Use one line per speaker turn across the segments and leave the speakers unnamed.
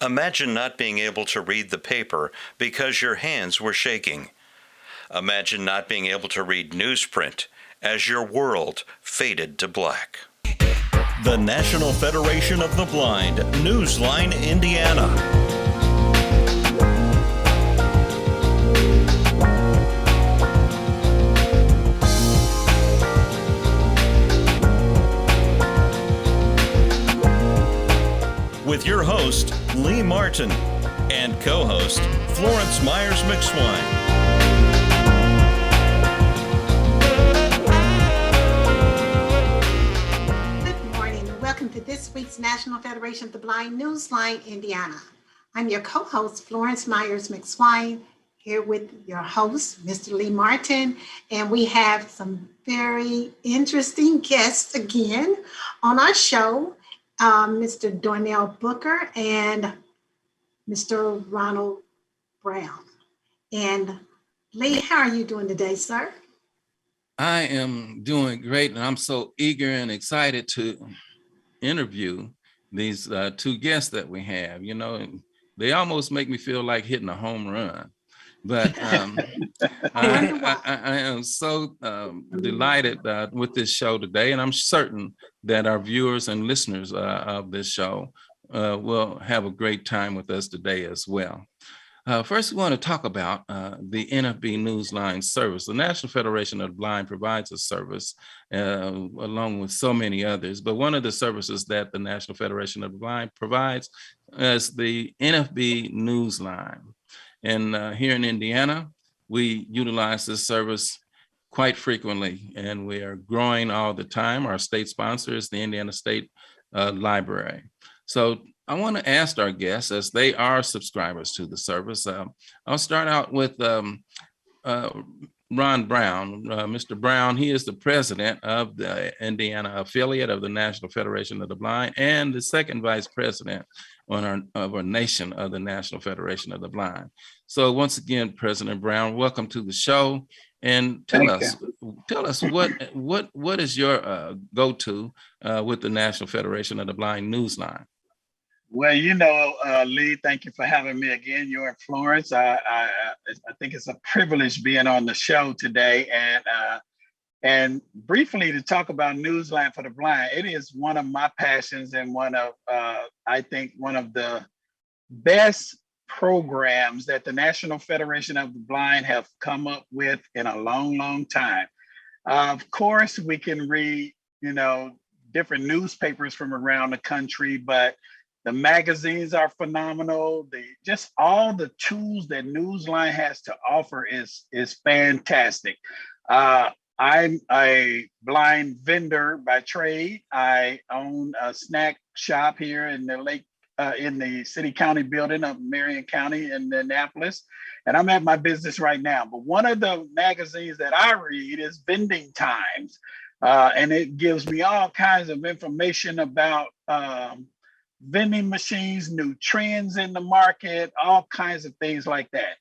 Imagine not being able to read the paper because your hands were shaking. Imagine not being able to read newsprint as your world faded to black. The National Federation of the Blind, Newsline, Indiana. With your host, Lee Martin, and co-host, Florence Myers-McSwine.
Good morning, and welcome to this week's National Federation of the Blind, Newsline, Indiana. I'm your co-host, Florence Myers-McSwine, here with your host, Mr. Lee Martin, and we have some very interesting guests again on our show. Mr. Darrell Booker and Mr. Ronald Brown. And Lee, how are you doing today, sir?
I am doing great, and I'm so eager and excited to interview these two guests that we have. You know, and they almost make me feel like hitting a home run. But I am so delighted with this show today, and I'm certain that our viewers and listeners of this show will have a great time with us today as well. First, we want to talk about the NFB Newsline service. The National Federation of the Blind provides a service along with so many others, but one of the services that the National Federation of the Blind provides is the NFB Newsline. And here in Indiana, we utilize this service quite frequently, and we are growing all the time. Our state sponsor is the Indiana State Library. So I want to ask our guests, as they are subscribers to the service, I'll start out with Ron Brown. Mr. Brown, he is the president of the Indiana affiliate of the National Federation of the Blind and the second vice president of our nation of the National Federation of the Blind. So once again, President Brown, welcome to the show, and tell us what is your go-to with the National Federation of the Blind Newsline?
Well, you know, Lee, thank you for having me again. You're in Florence. I think it's a privilege being on the show today, and briefly to talk about Newsline for the Blind. It is one of my passions and one of I think one of the best programs that the National Federation of the Blind have come up with in a long, long time. Of course, we can read, you know, different newspapers from around the country, but the magazines are phenomenal. Just all the tools that Newsline has to offer is fantastic. I'm a blind vendor by trade. I own a snack shop here in the city county building of Marion County in Annapolis, and I'm at my business right now. But one of the magazines that I read is Vending Times, and it gives me all kinds of information about vending machines, new trends in the market, all kinds of things like that.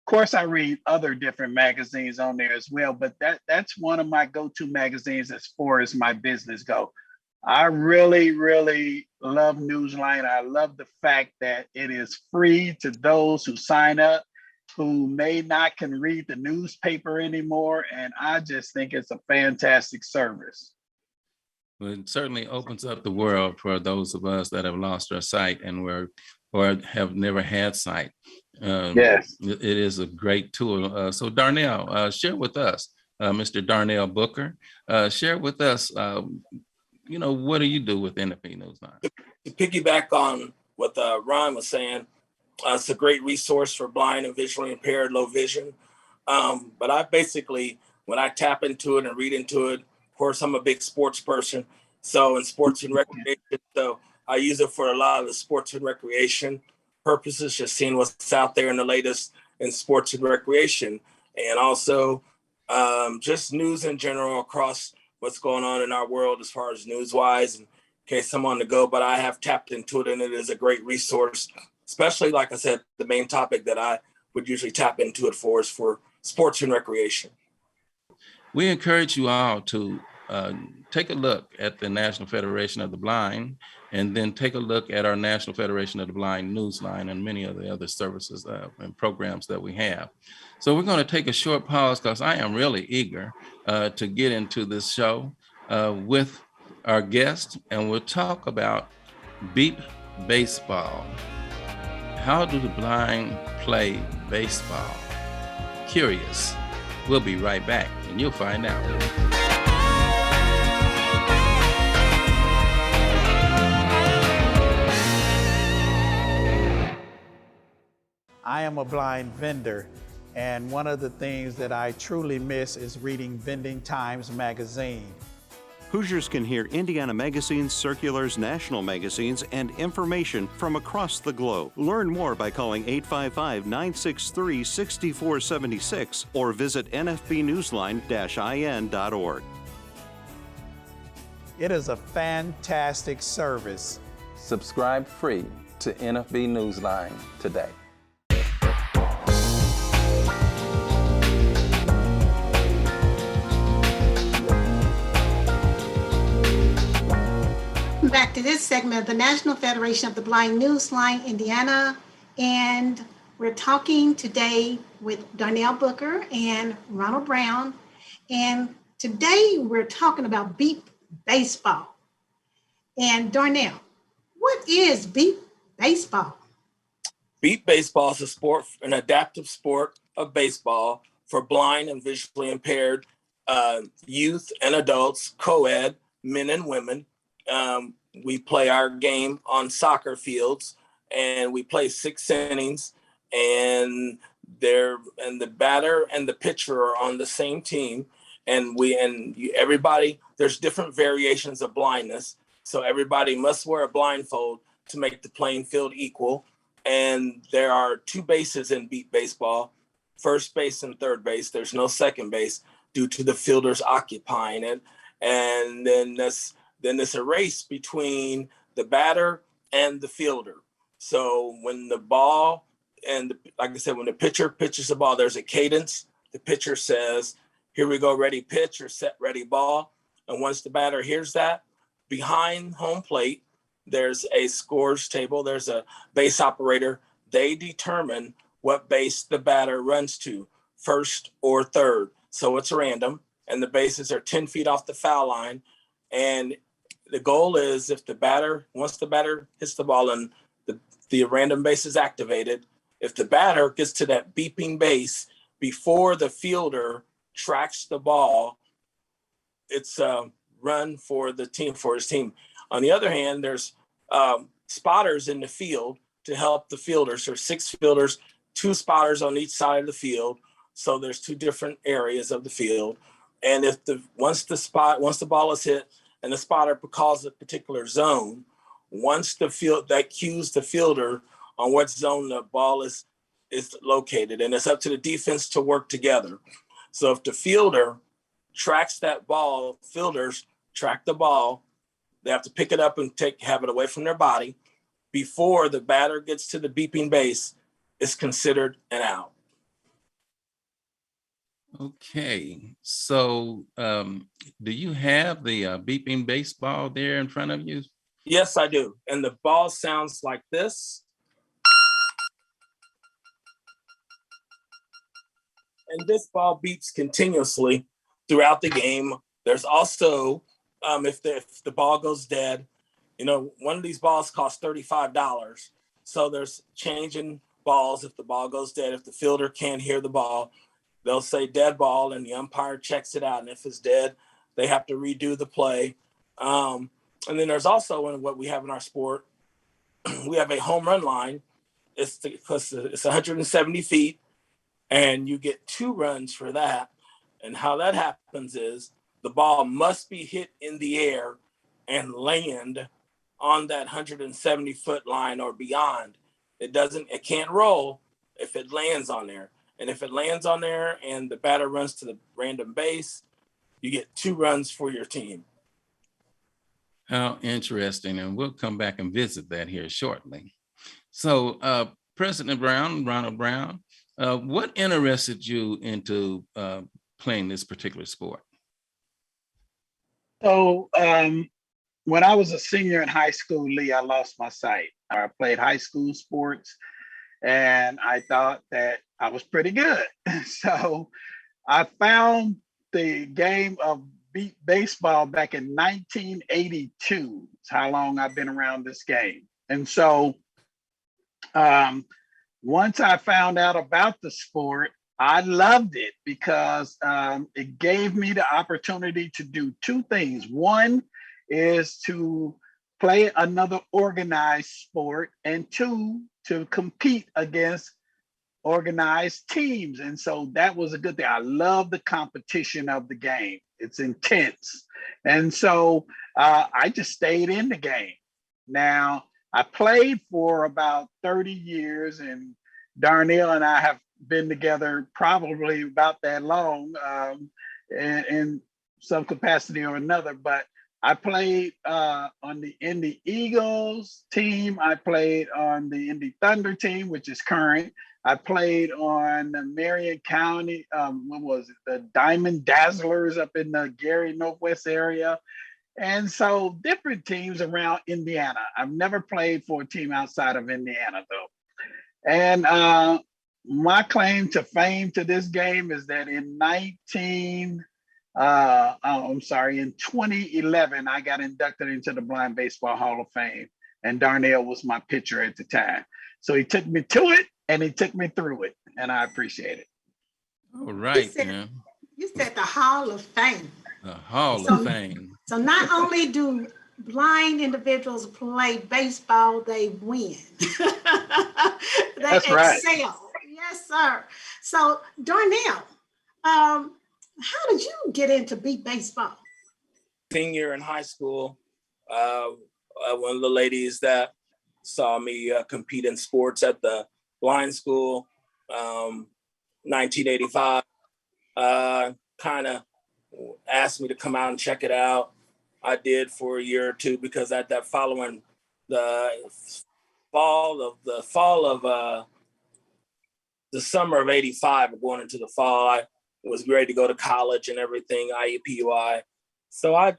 Of course, I read other different magazines on there as well, but that's one of my go-to magazines as far as my business go. I really, really love Newsline. I love the fact that it is free to those who sign up, who may not can read the newspaper anymore, and I just think it's a fantastic service.
It certainly opens up the world for those of us that have lost our sight and or have never had sight.
Yes,
it is a great tool. So Darrell, share with us, Mr. Darrell Booker, share with us, you know, what do you do with NFB Newsline?
To piggyback on what Ron was saying, it's a great resource for blind and visually impaired, low vision. But I basically, when I tap into it and read into it, of course, I'm a big sports person. So in sports and recreation, so I use it for a lot of the sports and recreation purposes, just seeing what's out there in the latest in sports and recreation. And also just news in general across what's going on in our world as far as news-wise, in case I'm on the go. But I have tapped into it, and it is a great resource, especially, like I said, the main topic that I would usually tap into it for is for sports and recreation.
We encourage you all to take a look at the National Federation of the Blind and then take a look at our National Federation of the Blind Newsline and many of the other services and programs that we have. So we're going to take a short pause because I am really eager to get into this show with our guest, and we'll talk about beep baseball. How do the blind play baseball? Curious. We'll be right back and you'll find out.
I am a blind vendor, and one of the things that I truly miss is reading Vending Times magazine.
Hoosiers can hear Indiana magazines, circulars, national magazines, and information from across the globe. Learn more by calling 855-963-6476 or visit nfbnewsline-in.org.
It is a fantastic service.
Subscribe free to NFB Newsline today.
Back to this segment of the National Federation of the Blind Newsline, Indiana, and we're talking today with Darrell Booker and Ronald Brown, and today we're talking about beep baseball. And Darrell, what is beep baseball?
Beep baseball is a sport, an adaptive sport of baseball for blind and visually impaired youth and adults, co-ed, men and women. We play our game on soccer fields, and we play 6 innings, and the batter and the pitcher are on the same team, and everybody, there's different variations of blindness, so everybody must wear a blindfold to make the playing field equal. And there are 2 bases in beep baseball, first base and third base. There's no second base due to the fielders occupying it, and then it's a race between the batter and the fielder. So when the ball like I said, when the pitcher pitches the ball, there's a cadence. The pitcher says, "Here we go, ready, pitch," or "set, ready, ball." And once the batter hears that, behind home plate, there's a scores table. There's a base operator. They determine what base the batter runs to, first or third. So it's random, and the bases are 10 feet off the foul line. And the goal is once the batter hits the ball and the random base is activated, if the batter gets to that beeping base before the fielder tracks the ball, it's a run for his team. On the other hand, there's spotters in the field to help the fielders. There's 6 fielders, 2 spotters on each side of the field. So there's 2 different areas of the field. And once the ball is hit, and the spotter calls a particular zone, once that cues the fielder on what zone the ball is located, and it's up to the defense to work together. So if the fielder tracks that ball, fielders track the ball, they have to pick it up and have it away from their body before the batter gets to the beeping base. It's considered an out.
Okay, so do you have the beeping baseball there in front of you?
Yes, I do. And the ball sounds like this. And this ball beeps continuously throughout the game. There's also, if the ball goes dead, one of these balls costs $35. So there's changing balls if the ball goes dead. If the fielder can't hear the ball, they'll say dead ball, and the umpire checks it out. And if it's dead, they have to redo the play. And then there's also what we have in our sport, we have a home run line. It's 170 feet, and you get 2 runs for that. And how that happens is the ball must be hit in the air and land on that 170-foot line or beyond. It can't roll if it lands on there. And if it lands on there and the batter runs to the random base, you get 2 runs for your team.
How interesting. And we'll come back and visit that here shortly. So President Ronald Brown, what interested you into playing this particular sport?
So when I was a senior in high school, Lee, I lost my sight. I played high school sports and I thought that I was pretty good. So I found the game of beat baseball back in 1982. It's how long I've been around this game. And so once I found out about the sport, I loved it because it gave me the opportunity to do two things. One is to play another organized sport, and two, to compete against organized teams. And so that was a good thing. I love the competition of the game. It's intense. And so I just stayed in the game. Now, I played for about 30 years, and Darnell and I have been together probably about that long in some capacity or another. But I played on the Indy Eagles team. I played on the Indy Thunder team, which is current. I played on the Marion County, the Diamond Dazzlers up in the Gary Northwest area. And so different teams around Indiana. I've never played for a team outside of Indiana, though. And my claim to fame to this game is that in 2011, I got inducted into the Blind Baseball Hall of Fame, and Darnell was my pitcher at the time. So he took me to it and he took me through it, and I appreciate it.
All right,
You said the Hall of Fame.
The Hall of Fame.
So not only do blind individuals play baseball, they win.
That's right.
Excel. Yes, sir. So Darnell, how did you get into beat baseball?
Senior in high school, one of the ladies that saw me compete in sports at the blind school, 1985, kind of asked me to come out and check it out. I did for a year or two because at that following the summer of 85, going into the fall, I was ready to go to college and everything, IUPUI. So I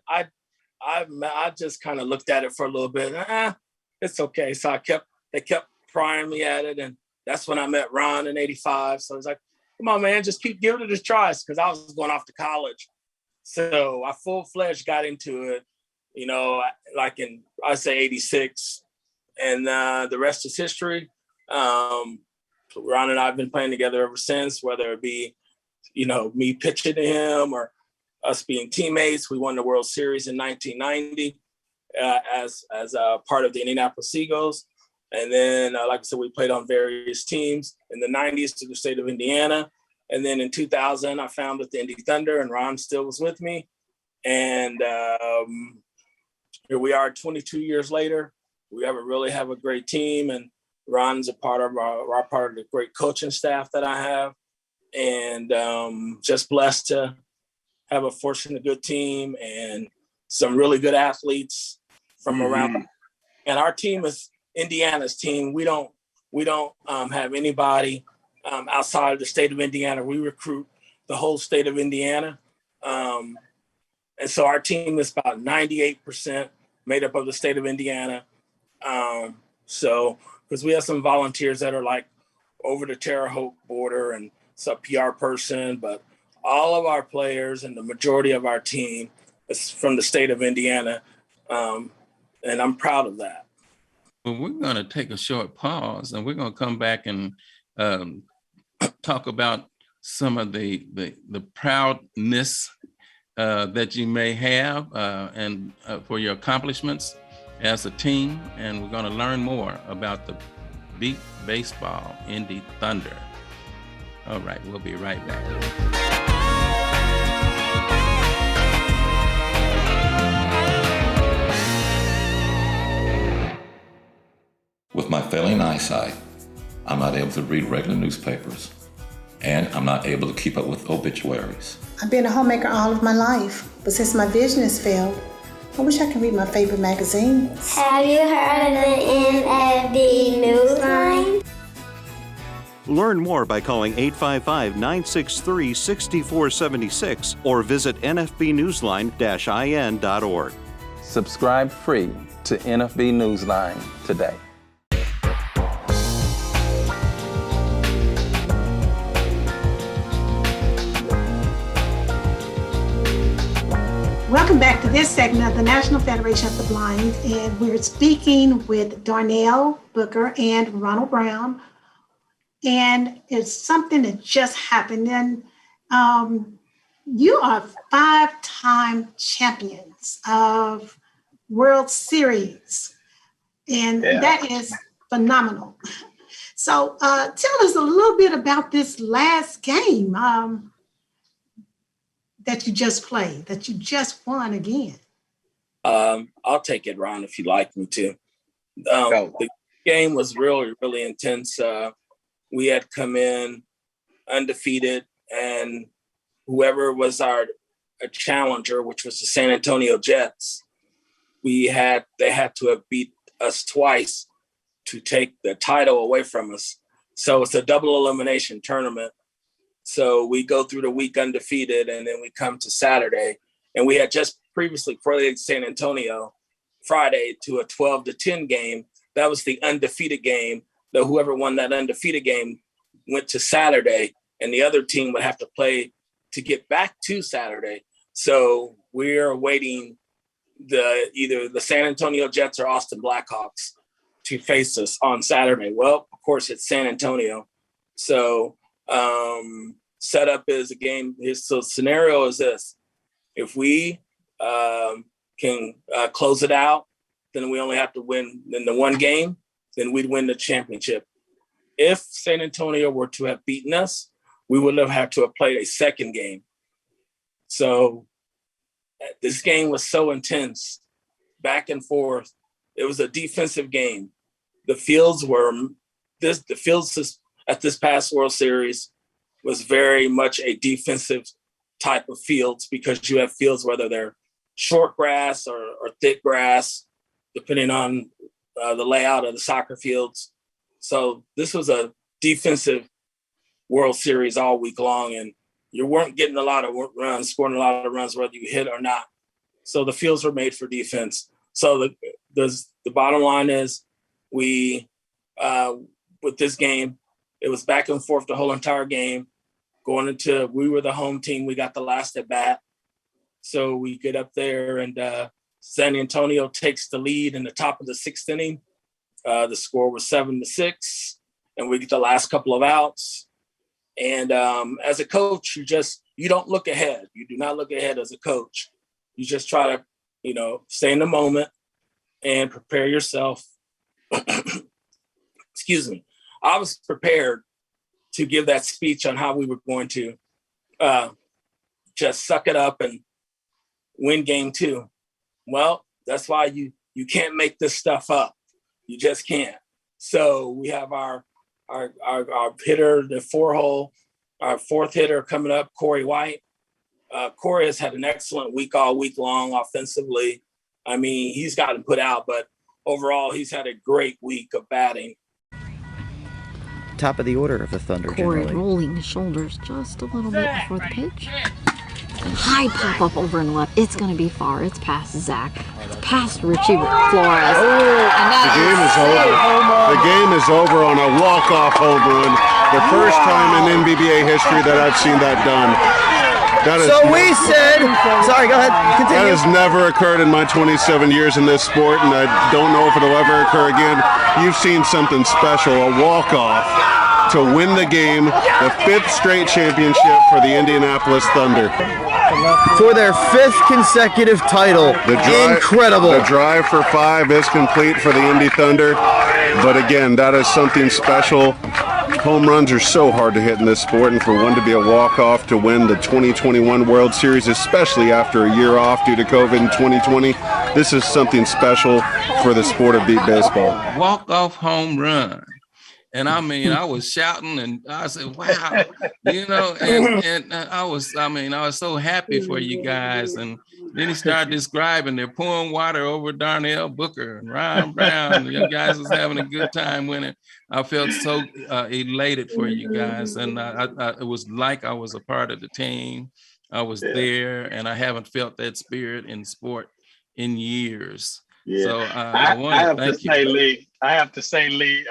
just kind of looked at it for a little bit. It's okay. So they kept prying me at it, and that's when I met Ron in 85. So I was like, come on, man, just keep giving it a try, because I was going off to college. So I full-fledged got into it, like in, I say 86, and the rest is history. Ron and I have been playing together ever since, whether it be, me pitching to him or us being teammates. We won the World Series in 1990 as a part of the Indianapolis Eagles. And then, like I said, we played on various teams in the 90s to the state of Indiana. And then in 2000, I founded the Indy Thunder, and Ron still was with me. And here we are 22 years later. We really have a great team, and Ron's a part of the great coaching staff that I have. And just blessed to have a fortunate good team and some really good athletes from around. And our team is Indiana's team. We don't have anybody outside of the state of Indiana. We recruit the whole state of Indiana. And so our team is about 98% made up of the state of Indiana. So, because we have some volunteers that are like over the Terre Haute border and some PR person, but all of our players and the majority of our team is from the state of Indiana. And I'm proud of that.
Well, we're going to take a short pause, and we're going to come back and talk about some of the proudness that you may have and for your accomplishments as a team. And we're going to learn more about the Beat Baseball Indy Thunder. All right, we'll be right back.
With my failing eyesight, I'm not able to read regular newspapers, and I'm not able to keep up with obituaries.
I've been a homemaker all of my life, but since my vision has failed, I wish I could read my favorite magazines.
Have you heard of the NFB Newsline?
Learn more by calling 855-963-6476 or visit nfbnewsline-in.org.
Subscribe free to NFB Newsline today.
Welcome back to this segment of the National Federation of the Blind, and we're speaking with Darrell Booker and Ronald Brown, and it's something that just happened. And you are 5-time champions of World Series, and that is phenomenal. So tell us a little bit about this last game that you just played, that you just won again.
I'll take it, Ron, if you'd like me to. The game was really, really intense. We had come in undefeated, and whoever was our challenger, which was the San Antonio Jets, they had to have beat us twice to take the title away from us. So it's a double elimination tournament. So we go through the week undefeated, and then we come to Saturday, and we had just previously played San Antonio Friday to a 12-10 game. That was the undefeated game. That whoever won that undefeated game went to Saturday, and the other team would have to play to get back to Saturday. So we're awaiting either the San Antonio Jets or Austin Blackhawks to face us on Saturday. Well, of course, it's San Antonio. So setup is a game. So scenario is this: if we can close it out, then we only have to win in the one game, then we'd win the championship. If San Antonio were to have beaten us, we would have had to have played a second game. So this game was so intense, back and forth. It was a defensive game. The fields at this past World Series was very much a defensive type of fields, because you have fields, whether they're short grass or thick grass, depending on the layout of the soccer fields. So this was a defensive World Series all week long, and you weren't getting a lot of runs, scoring a lot of runs, whether you hit or not. So the fields were made for defense. So the bottom line is we, with this game, it was back and forth the whole entire game. We were the home team. We got the last at bat. So we get up there, and San Antonio takes the lead in the top of the 6th inning. The score was 7-6, and we get the last couple of outs. And as a coach, you don't look ahead. You do not look ahead as a coach. You just try to, stay in the moment and prepare yourself. Excuse me. I was prepared to give that speech on how we were going to just suck it up and win game 2. Well, that's why you can't make this stuff up. You just can't. So we have our hitter, the 4-hole, our 4th hitter coming up, Corey White. Corey has had an excellent week all week long offensively. I mean, he's gotten put out, but overall, he's had a great week of batting.
Top of the order of the Thunder.
Corey
generally.
rolling the shoulders just a little bit before the pitch. High pop up over and left. It's going to be far. It's past Zach. It's past Richie Flores.
The game is over. The game is over on a walk-off home run. The first time in NBBA history that I've seen that done.
Sorry, go ahead, continue.
That has never occurred in my 27 years in this sport, and I don't know if it'll ever occur again. You've seen something special, a walk-off to win the game, the 5th straight championship for the Indianapolis Thunder.
For their 5th consecutive title. Incredible.
The drive for 5 is complete for the Indy Thunder, but again, that is something special. Home runs are so hard to hit in this sport, and for one to be a walk-off to win the 2021 World Series, especially after a year off due to COVID in 2020, this is something special for the sport of beat baseball.
Walk-off home run. And I mean, I was shouting, and I said, wow, and I was so happy for you guys. And then he started describing they're pouring water over Darrell Booker and Ron Brown. You guys was having a good time winning. I felt so elated for you guys. And it was like I was a part of the team. I was there, and I haven't felt that spirit in sport in years.
Yeah.
So
I
want to
have to
thank you.
say, Lee,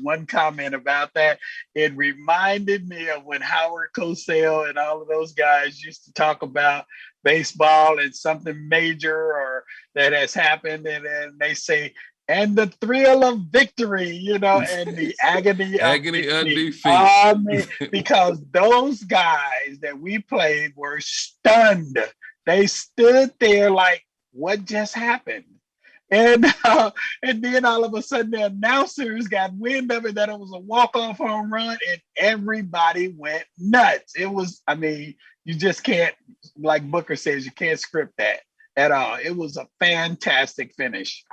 one comment about that. It reminded me of when Howard Cosell and all of those guys used to talk about baseball and something major or that has happened. And then they say, and the thrill of victory, and the agony of defeat. Because those guys that we played were stunned. They stood there like, what just happened? And then all of a sudden the announcers got wind of it that it was a walk-off home run and everybody went nuts. It was, you just can't, like Booker says, you can't script that at all. It was a fantastic finish.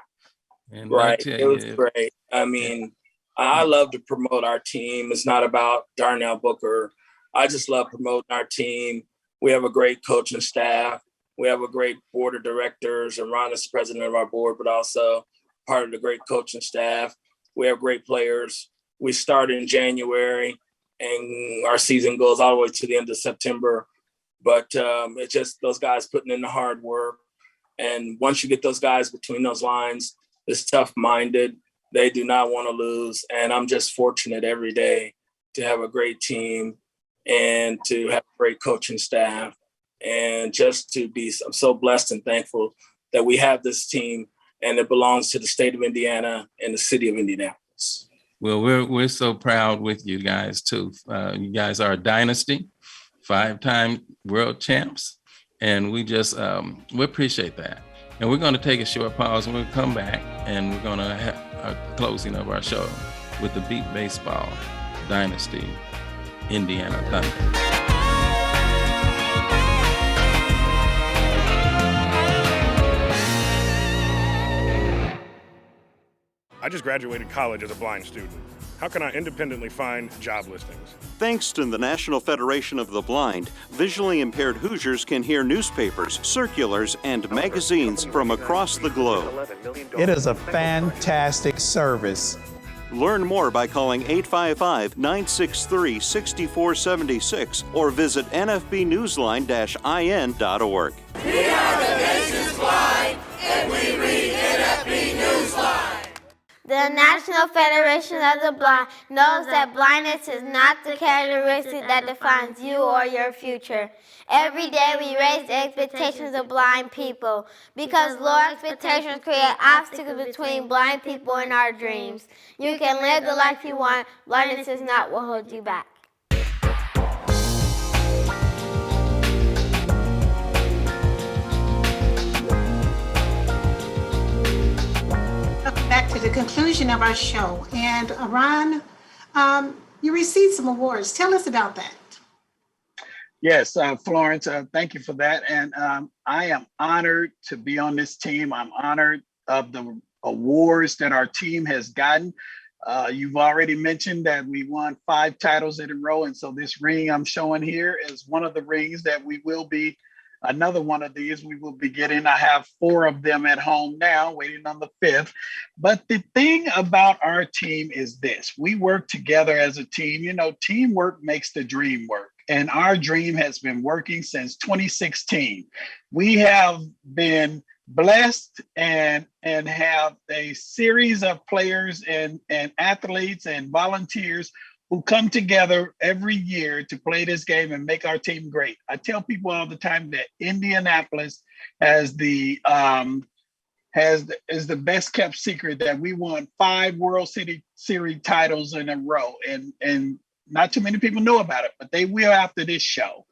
And
right. It was great. I love to promote our team. It's not about Darrell Booker. I just love promoting our team. We have a great coaching staff. We have a great board of directors, and Ron is the president of our board, but also part of the great coaching staff. We have great players. We start in January, and our season goes all the way to the end of September. But it's just those guys putting in the hard work. And once you get those guys between those lines, it's tough-minded. They do not want to lose. And I'm just fortunate every day to have a great team and to have a great coaching staff. And just I'm so blessed and thankful that we have this team and it belongs to the state of Indiana and the city of Indianapolis.
Well, we're so proud with you guys too. You guys are a dynasty, 5-time world champs. And we just, we appreciate that. And we're going to take a short pause and we'll come back and we're going to have a closing of our show with the Beat Baseball Dynasty Indiana Thunder.
I just graduated college as a blind student. How can I independently find job listings?
Thanks to the National Federation of the Blind, visually impaired Hoosiers can hear newspapers, circulars, and magazines from across the globe.
It is a fantastic service.
Learn more by calling 855-963-6476 or visit nfbnewsline-in.org.
We are the nation's blind, and we read NFB Newsline.
The National Federation of the Blind knows that blindness is not the characteristic that defines you or your future. Every day we raise the expectations of blind people because low expectations create obstacles between blind people and our dreams. You can live the life you want. Blindness is not what holds you back.
Back to the conclusion of our show. And Ron, you received some awards. Tell us about that.
Yes, Florence, thank you for that. And I am honored to be on this team. I'm honored of the awards that our team has gotten. You've already mentioned that we won 5 titles in a row. And so this ring I'm showing here is one of the rings that we will be, another one of these we will be getting. I have 4 of them at home now, waiting on the 5th. But the thing about our team is this: we work together as a team. Teamwork makes the dream work. And our dream has been working since 2016. We have been blessed and have a series of players and athletes and volunteers who come together every year to play this game and make our team great. I tell people all the time that Indianapolis is the best kept secret that we won 5 World Series titles in a row. And not too many people know about it, but they will after this show.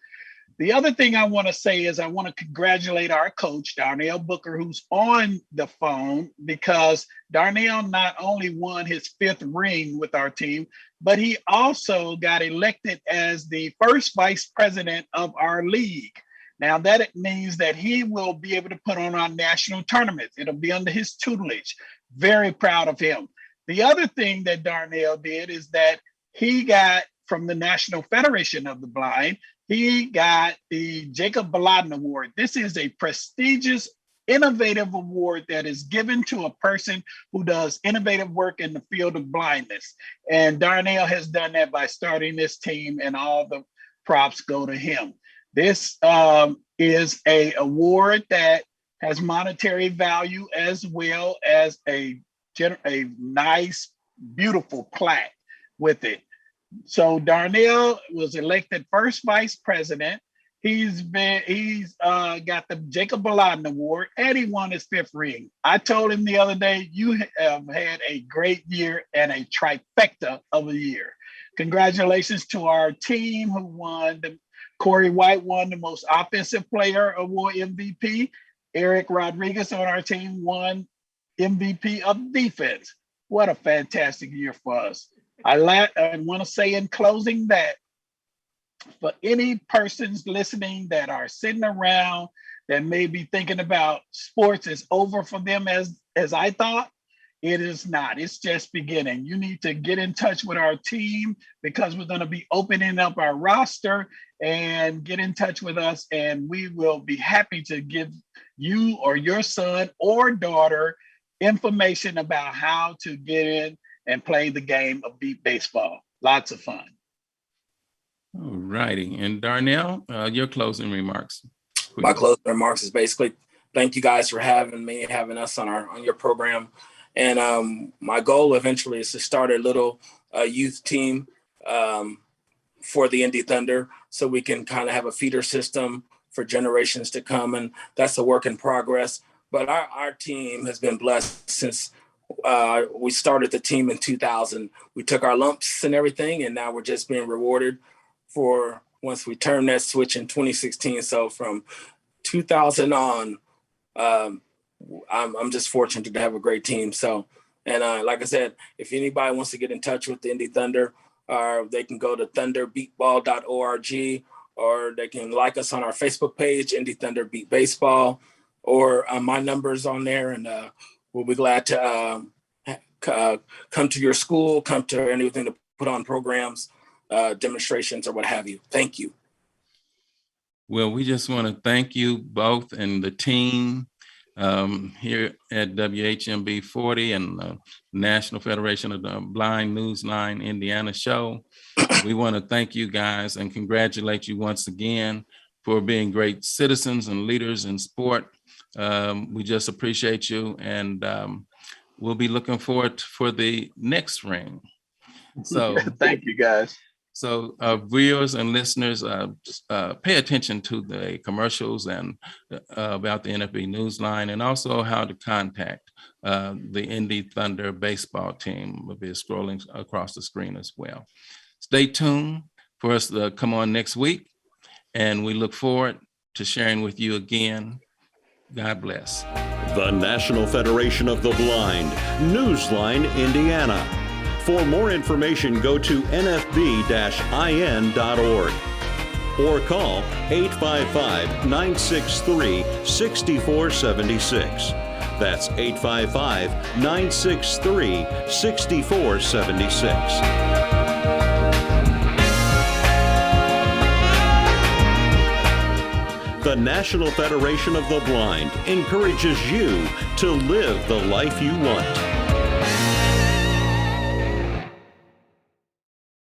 The other thing I want to say is I want to congratulate our coach, Darrell Booker, who's on the phone, because Darrell not only won his 5th ring with our team, but he also got elected as the first vice president of our league. Now that means that he will be able to put on our national tournaments. It'll be under his tutelage. Very proud of him. The other thing that Darrell did is that he got from the National Federation of the Blind, he got the Jacob Baladin Award. This is a prestigious, innovative award that is given to a person who does innovative work in the field of blindness. And Darrell has done that by starting this team, and all the props go to him. This is an award that has monetary value as well as a nice, beautiful plaque with it. So Darnell was elected first vice president. He's got the Jacob Baladen Award, and he won his 5th ring. I told him the other day, you have had a great year and a trifecta of a year. Congratulations to our team who won. Corey White won the Most Offensive Player Award MVP. Eric Rodriguez on our team won MVP of Defense. What a fantastic year for us. I want to say in closing that for any persons listening that are sitting around that may be thinking about sports is over for them as I thought, it is not. It's just beginning. You need to get in touch with our team because we're going to be opening up our roster, and get in touch with us, and we will be happy to give you or your son or daughter information about how to get in and play the game of beat baseball. Lots of fun.
All righty. And Darnell, your closing remarks.
My closing remarks is basically thank you guys for having us on your program. And my goal eventually is to start a little youth team for the Indy Thunder, so we can kind of have a feeder system for generations to come. And that's a work in progress. But our team has been blessed since we started the team in 2000. We took our lumps and everything, and now we're just being rewarded for once we turned that switch in 2016. So from 2000 on, I'm just fortunate to have a great team. So, and like I said, if anybody wants to get in touch with the Indy Thunder, they can go to thunderbeatball.org, or they can like us on our Facebook page, Indy Thunder Beat Baseball, or my number's on there, and we'll be glad to come to your school, come to anything to put on programs, demonstrations, or what have you. Thank you.
Well, we just want to thank you both and the team here at WHMB 40 and the National Federation of the Blind Newsline Indiana show. We want to thank you guys and congratulate you once again for being great citizens and leaders in sport. We just appreciate you, and we'll be looking forward for the next ring. So
thank you, guys.
So viewers and listeners, pay attention to the commercials and about the NFB Newsline, and also how to contact the Indy Thunder baseball team. Will be scrolling across the screen as well. Stay tuned for us to come on next week, and we look forward to sharing with you again. God bless.
The National Federation of the Blind, Newsline, Indiana. For more information, go to nfb-in.org or call 855-963-6476. That's 855-963-6476. The National Federation of the Blind encourages you to live the life you want.